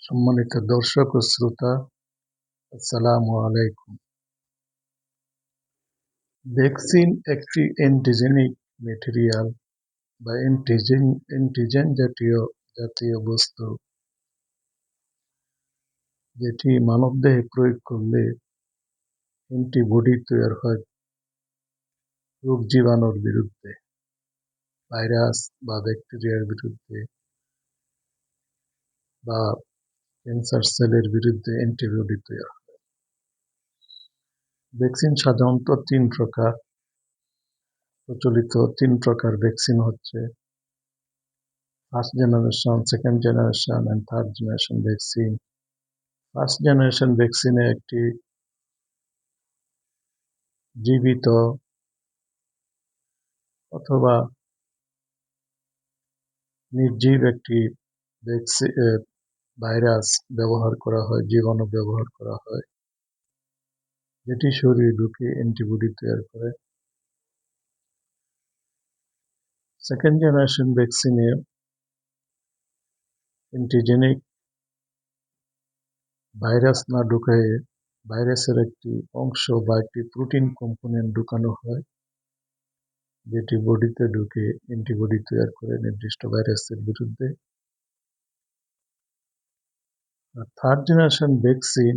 সম্মানিত দর্শক ও শ্রোতা, আসসালামু আলাইকুম। ভ্যাকসিন একটি অ্যান্টিজেনিক ম্যাটেরিয়াল বা অ্যান্টিজেন জাতীয় বস্তু, যেটি মানবদেহে প্রয়োগ করলে অ্যান্টিবডি তৈরি হয় রোগ জীবাণুর বিরুদ্ধে, ভাইরাস বা ব্যাকটেরিয়ার বিরুদ্ধে বা ক্যান্সার সেলের বিরুদ্ধে অ্যান্টিবডি তৈরি হয়। ভ্যাকসিন সাধারণত তিন প্রকার। প্রচলিত তিন প্রকার ভ্যাকসিন হচ্ছে first generation, second generation and third generation vaccine. First generation ভ্যাকসিনে একটি জীবিত অথবা নির্জীব একটি ভাইরাস ব্যবহার করা হয়, জীবাণু ব্যবহার করা হয়, যেটি শরীরে ঢুকে অ্যান্টিবডি তৈরি করে। সেকেন্ড জেনারেশন ভ্যাকসিনে অ্যান্টিজেনিক ভাইরাস না ঢুকিয়ে ভাইরাসের একটি অংশ বা একটি প্রোটিন কম্পোনেন্ট ঢুকানো হয়, যেটি বডিতে ঢুকে অ্যান্টিবডি তৈরি করে নির্দিষ্ট ভাইরাসের বিরুদ্ধে। আর থার্ড জেনারেশন ভ্যাকসিন,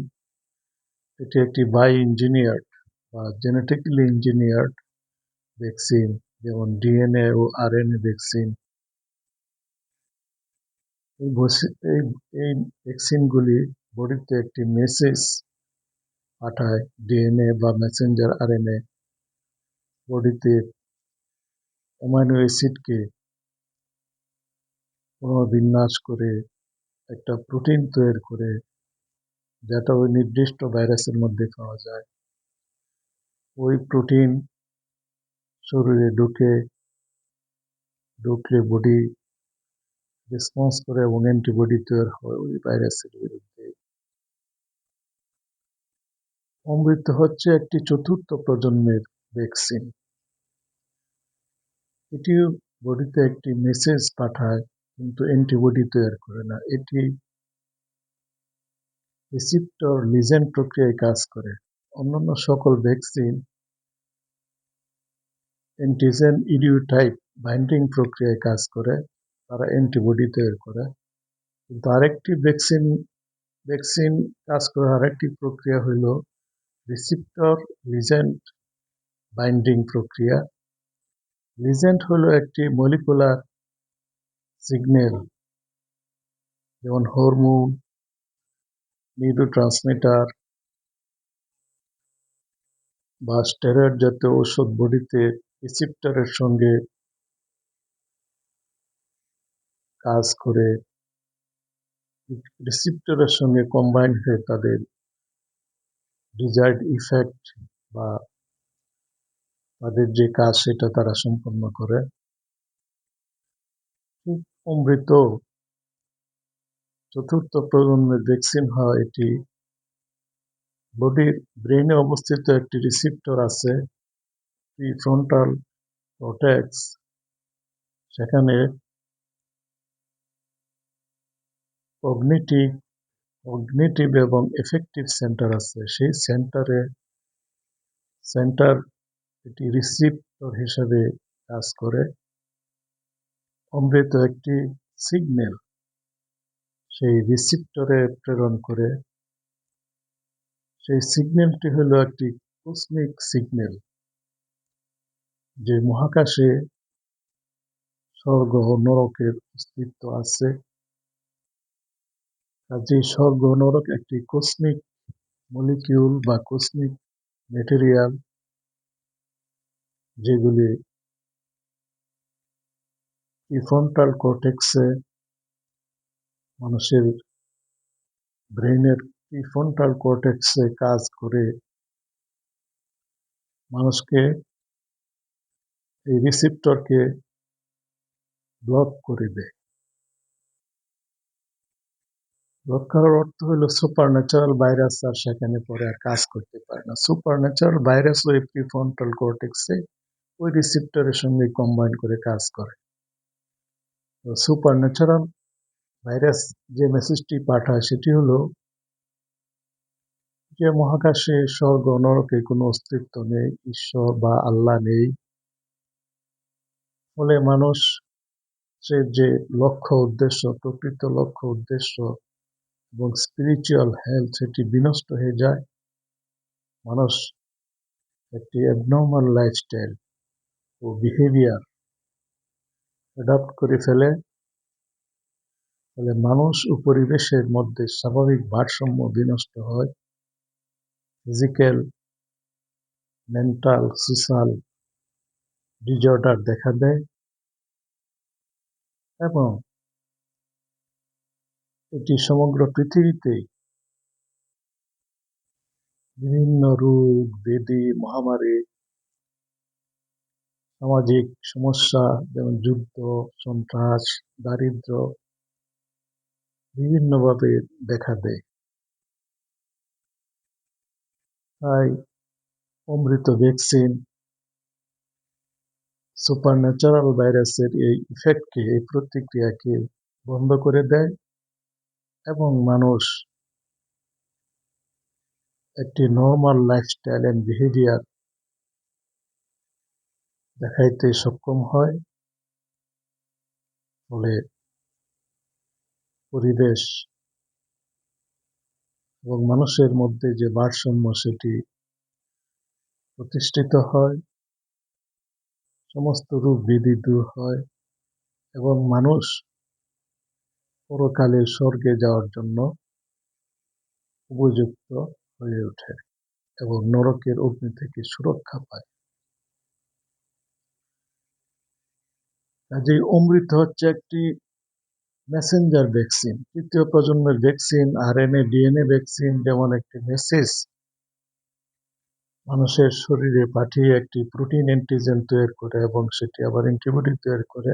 এটি একটি বাই ইঞ্জিনিয়ার্ড বা জেনেটিক্যালি ইঞ্জিনিয়ার্ড ভ্যাকসিন, যেমন ডিএনএ ও আরএনএ ভ্যাকসিন। এই ভ্যাকসিনগুলি বডিতে একটি মেসেজ পাঠায়। ডিএনএ বা মেসেঞ্জার আরএনএ বডিতে অ্যামাইনো অ্যাসিডকে পুনর্বিন্যাস করে একটা প্রোটিন তৈরি করে, যেটা ওই নির্দিষ্ট ভাইরাসের মধ্যে পাওয়া যায়। ওই প্রোটিন শরীরে ঢুকলে বডি রেসপন্স করে এবং অ্যান্টিবডি তৈরি হয় ওই ভাইরাসের বিরুদ্ধে। অমৃত হচ্ছে একটি চতুর্থ প্রজন্মের ভ্যাকসিন। এটিও বডিতে একটি মেসেজ পাঠায়, কিন্তু অ্যান্টিবডি তৈরি করে না। এটি রিসিপ্টর লিজেন্ড প্রক্রিয়ায় কাজ করে। অন্যান্য সকল ভ্যাকসিন অ্যান্টিজেন ইডিওটাইপ বাইন্ডিং প্রক্রিয়ায় কাজ করে, তারা অ্যান্টিবডি তৈরি করে। কিন্তু আরেকটি ভ্যাকসিন কাজ করার আরেকটি প্রক্রিয়া হইল রিসিপ্টর লিজেন্ড বাইন্ডিং প্রক্রিয়া। লিজেন্ড হলো একটি মলিকুলার সিগন্যাল, যেমন হরমোন, নিউরোট্রান্সমিটার বা স্টেরয়েড জাতীয় ওষুধ বডিতে রিসিপ্টরের সঙ্গে কাজ করে, রিসিপ্টরের সঙ্গে কম্বাইন হয়ে তাদের ডিজায়ার্ড ইফেক্ট বা তাদের যে কাজ সেটা তারা সম্পন্ন করে। ঠিক অমৃত চতুর্থ প্রজন্মের ভ্যাকসিন হয়। এটি বডির ব্রেইনে অবস্থিত একটি রিসিপ্টর আছে, প্রিফ্রন্টাল কর্টেক্স। সেখানে কগনিটিভ এবং এফেক্টিভ সেন্টার আছে। সেই সেন্টার এটি রিসিপ্টর হিসেবে কাজ করে। অমৃত একটি সিগন্যাল সেই রিসিপ্টরে প্রেরণ করে। সেই সিগন্যালটি হলো একটি কসমিক সিগন্যাল, যে মহাকাশে স্বর্গ ও নরকের অস্তিত্ব আছে। কাজেই স্বর্গ ও নরক একটি কসমিক মলিকিউল বা কসমিক ম্যাটেরিয়াল, যেগুলি প্রিফ্রন্টাল কর্টেক্সে, মানুষের ব্রেইনের প্রিফ্রন্টাল কর্টেক্সে কাজ করে মানুষকে, এই রিসিপ্টরকে ব্লক করে দেয়। ব্লক করার অর্থ হলো সুপার ন্যাচারাল ভাইরাস আর সেখানে পরে আর কাজ করতে পারে না। সুপার ন্যাচারাল ভাইরাস ওই প্রিফ্রন্টাল কর্টেক্সে ওই রিসিপ্টরের সঙ্গে কম্বাইন করে কাজ করে। তো সুপার ন্যাচারাল ভাইরাস যে মেসেজটি পাঠায় সেটি হলো যে মহাকাশে স্বর্গ নরকে কোনো অস্তিত্ব নেই, ঈশ্বর বা আল্লাহ নেই। ফলে মানুষের যে লক্ষ্য উদ্দেশ্য, প্রকৃত লক্ষ্য উদ্দেশ্য এবং স্পিরিচুয়াল হেলথ সেটি বিনষ্ট হয়ে যায়। মানুষ একটি অ্যাবনর্মাল লাইফস্টাইল ও বিহেভিয়ার অ্যাডপ্ট করে ফেলে। ফলে মানুষ ও পরিবেশের মধ্যে স্বাভাবিক ভারসাম্য বিনষ্ট হয়। ফিজিক্যাল, মেন্টাল, সোশ্যাল ডিসঅর্ডার দেখা দেয় এবং এটি সমগ্র পৃথিবীতেই বিভিন্ন রোগ, ব্যাধি, মহামারী, সামাজিক সমস্যা যেমন যুদ্ধ, সন্ত্রাস, দারিদ্র্য বিভিন্নভাবে দেখা দেয়। তাই অমৃত ভ্যাকসিন সুপারন্যাচারাল ভাইরাসের এই ইফেক্টকে, এই প্রতিক্রিয়াকে বন্ধ করে দেয় এবং মানুষ একটি নর্মাল লাইফস্টাইল অ্যান্ড বিহেভিয়ার দেখাইতে সক্ষম হয়। ফলে পরিবেশ এবং মানুষের মধ্যে যে ভারসাম্য সেটি প্রতিষ্ঠিত হয়, সমস্ত রোগ ব্যাধি দূর হয় এবং মানুষ পরকালে স্বর্গে যাওয়ার জন্য উপযুক্ত হয়ে ওঠে এবং নরকের অগ্নি থেকে সুরক্ষা পায়। কাজেই অমৃত হচ্ছে একটি মেসেঞ্জার ভ্যাকসিন, তৃতীয় প্রজন্মের ভ্যাকসিন। আরএনএ, ডিএনএ ভ্যাকসিন যেমন একটি মেসেজ মানুষের শরীরে পাঠিয়ে একটি প্রোটিন অ্যান্টিজেন তৈরি করে এবং সেটি আবার অ্যান্টিবডি তৈরি করে,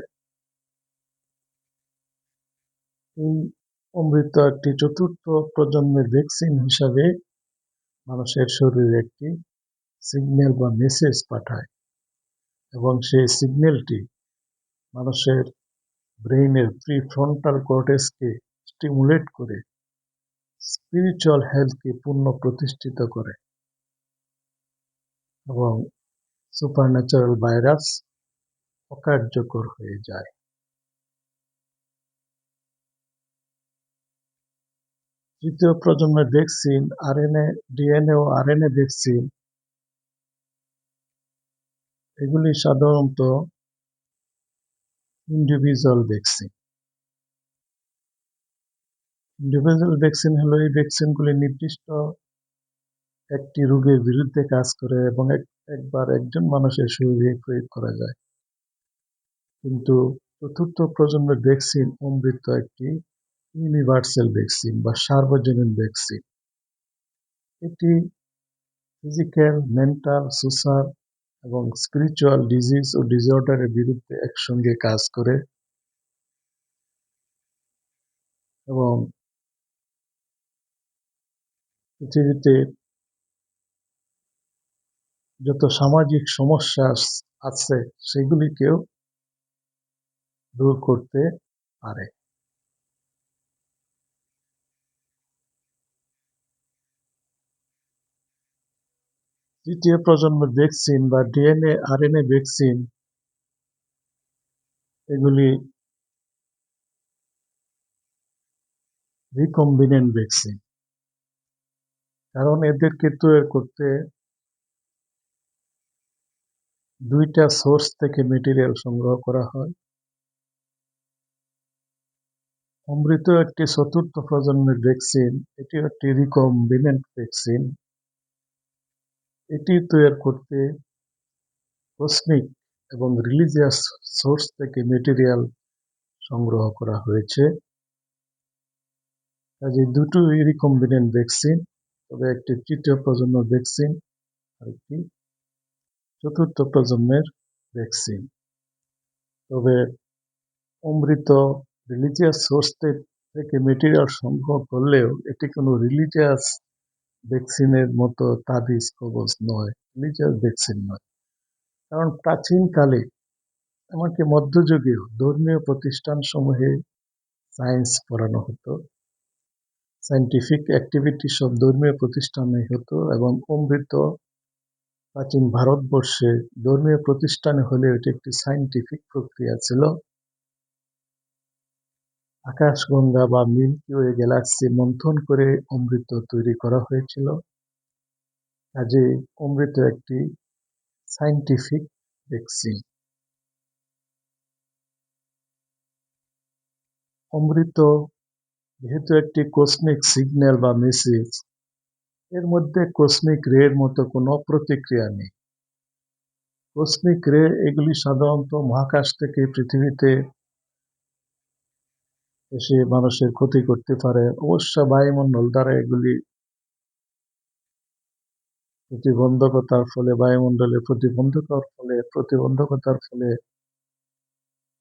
এই অমৃত একটি চতুর্থ প্রজন্মের ভ্যাকসিন হিসাবে মানুষের শরীরে একটি সিগন্যাল বা মেসেজ পাঠায় এবং সেই সিগন্যালটি মানুষের ব্রেইনের প্রিফ্রন্টাল কর্টেক্সকে স্টিমুলেট করে স্পিরিচুয়াল হেলথকে পূর্ণ প্রতিষ্ঠিত করে এবং সুপারন্যাচারাল ভাইরাস অকার্যকর হয়ে যায়। তৃতীয় প্রজন্মের ভ্যাকসিন আরএনএ, ডিএনএ ও আরএনএ ভ্যাকসিন এগুলি সাধারণত ইন্ডিভিজুয়াল ভ্যাকসিন। ইন্ডিভিজুয়াল ভ্যাকসিন হলো এই ভ্যাকসিনগুলি নির্দিষ্ট একটি রোগের বিরুদ্ধে কাজ করে এবং একবার একজন মানুষের শরীরে প্রয়োগ করা যায়। কিন্তু চতুর্থ প্রজন্মের ভ্যাকসিন অমৃত একটি ইউনিভার্সাল ভ্যাকসিন বা সার্বজনীন ভ্যাকসিন। এটি ফিজিক্যাল, মেন্টাল, সোশ্যাল এবং স্পিরিচুয়াল ডিজিজ ও ডিসঅর্ডারের বিরুদ্ধে একসঙ্গে কাজ করে এবং পৃথিবীতে যত সামাজিক সমস্যা আছে সেগুলিকেও দূর করতে পারে। তৃতীয় প্রজন্মের ভ্যাকসিন বা ডিএনএ, আরএনএ ভ্যাকসিন এগুলি রিকম্বিনেন্ট ভ্যাকসিন, কারণ এদেরকে তৈরি করতে দুইটা সোর্স থেকে মেটেরিয়াল সংগ্রহ করা হয়। অমৃত একটি চতুর্থ প্রজন্মের ভ্যাকসিন, এটি একটি রিকম্বিনেন্ট ভ্যাকসিন। এটি তৈরি করতে কসমিক এবং রিলিজিয়াস সোর্স থেকে মেটেরিয়াল সংগ্রহ করা হয়েছে। কাজে দুটোই রিকম্বিনেন্ট ভ্যাকসিন, তবে একটি তৃতীয় প্রজন্মের ভ্যাকসিন আর একটি চতুর্থ প্রজন্মের ভ্যাকসিন। তবে অমৃত রিলিজিয়াস সোর্স থেকে মেটেরিয়াল সংগ্রহ করলেও এটি কোনো রিলিজিয়াস ভ্যাকসিনের মতো তাবিজ কবজ নয়, রিলিজিয়াস ভ্যাকসিন নয়। কারণ প্রাচীনকালে এমনকি মধ্যযুগেও ধর্মীয় প্রতিষ্ঠানসমূহে সায়েন্স পড়ানো হতো, সায়েন্টিফিক অ্যাক্টিভিটি সব ধর্মীয় প্রতিষ্ঠানে হতো এবং অমৃত প্রাচীন ভারতবর্ষে ধর্মীয় প্রতিষ্ঠানে হলেও এটি একটি সায়েন্টিফিক প্রক্রিয়া ছিল। আকাশগঙ্গা বা মিল্কি ওয়ে গ্যালাক্সি মন্থন করে অমৃত তৈরি করা হয়েছিল। কাজেই অমৃত একটি সায়েন্টিফিক ভ্যাকসিন। অমৃত যেহেতু একটি কসমিক সিগন্যাল বা মেসেজ, এর মধ্যে কসমিক রের মতো কোনো প্রতিক্রিয়া নেই। কসমিক রে এগুলি সাধারণত মহাকাশ থেকে পৃথিবীতে এসে মানুষের ক্ষতি করতে পারে। অবশ্য বায়ুমণ্ডল দ্বারা এগুলি বায়ুমণ্ডলে প্রতিবন্ধকতার ফলে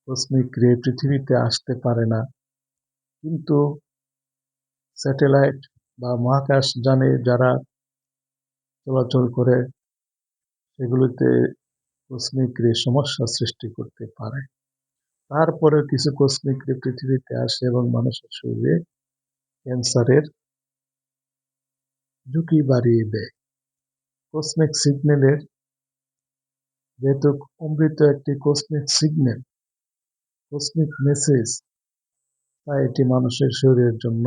কসমিক রে পৃথিবীতে আসতে পারে না। কিন্তু স্যাটেলাইট বা মহাকাশ যানে যারা চলাচল করে সেগুলিতে কসমিক রে সমস্যা সৃষ্টি করতে পারে। তারপরে কিছু কসমিক রে পৃথিবীতে আসে এবং মানুষের শরীরে ক্যান্সারের ঝুঁকি বাড়িয়ে দেয়। কসমিক সিগন্যালের যেহেতু অমৃত একটি কসমিক সিগন্যাল, কসমিক মেসেজ, তাই এটি মানুষের শরীরের জন্য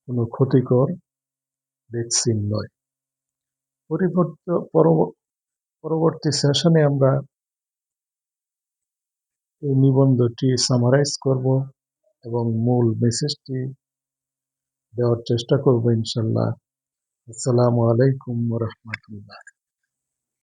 কোনো ক্ষতিকর ভ্যাকসিন নয়। পরবর্তী সেশনে আমরা এই নিবন্ধটি সামারাইজ করব এবং মূল মেসেজটি দেওয়ার চেষ্টা করব ইনশাল্লাহ। আসসালামু আলাইকুম ওয়া রাহমাতুল্লাহ।